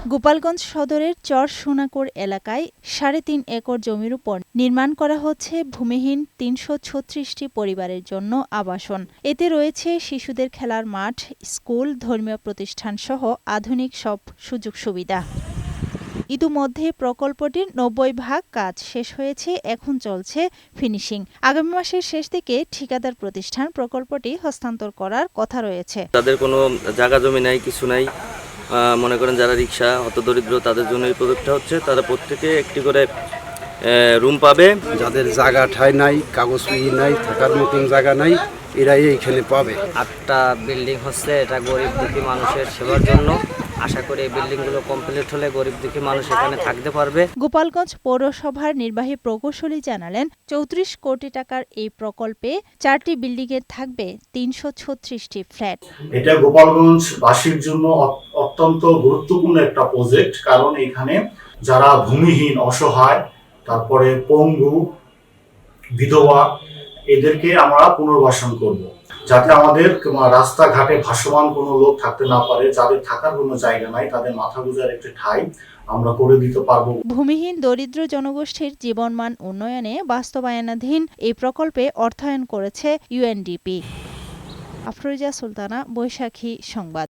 গোপালগঞ্জ সদরের চর সোনাকোর এলাকায় ৩.৫ একর জমির উপর নির্মাণ করা হচ্ছে ভূমিহীন ৩৩৬টি পরিবারের জন্য আবাসন। এতে রয়েছে শিশুদের খেলার মাঠ, স্কুল, ধর্মীয় প্রতিষ্ঠানসহ আধুনিক সব সুযোগ সুবিধা। ইতিমধ্যে প্রকল্পটির ৯০ ভাগ কাজ শেষ হয়েছে, এখন চলছে ফিনিশিং। আগামী মাসের শেষ দিকে ঠিকাদার প্রতিষ্ঠান প্রকল্পটি হস্তান্তর করার কথা রয়েছে। তাদের কোনো জায়গা জমি নাই, কিছু নাই। মনে করেন যারা রিক্সা হতদরিদ্র তাদের জন্য এই প্রজেক্টটা হচ্ছে। তারা প্রত্যেকে একটি করে রুম পাবে। যাদের জায়গা ঠাঁই নাই, কাগজপত্র নাই, থাকার মতন জায়গা নাই, এরাই এইখানে পাবে। 8টা বিল্ডিং হচ্ছে, এটা গরিব দুঃখী মানুষের সেবার জন্য। আশা করি এই বিল্ডিংগুলো কমপ্লিট হলে গরিব দুঃখী মানুষ এখানে থাকতে পারবে। গোপালগঞ্জ পৌরসভার নির্বাহী প্রকৌশলী জানালেন, ৩৪ কোটি টাকার এই প্রকল্পে 4টি বিল্ডিংয়ে থাকবে ৩৩৬টি ফ্ল্যাট। এটা গোপালগঞ্জবাসীর জন্য অত্যন্ত গুরুত্বপূর্ণ একটা প্রজেক্ট, কারণ এখানে যারা ভূমিহীন, অসহায়, তারপরে পঙ্গু, বিধবা, এদেরকে আমরা পুনর্বাসন করব, যাতে আমাদের রাস্তাঘাটে ভাসমান কোনো লোক থাকতে না পারে। যাদের থাকার কোনো জায়গা নাই, তাদের মাথা গোঁজার একটি ঠাঁই আমরা করে দিতে পারবো। ভূমিহীন দরিদ্র জনগোষ্ঠীর জীবনমান উন্নয়নে বাস্তবায়নাধীন এই প্রকল্পে অর্থায়ন করেছে ইউএনডিপি। আফরোজা সুলতানা, বৈশাখী সংবাদ।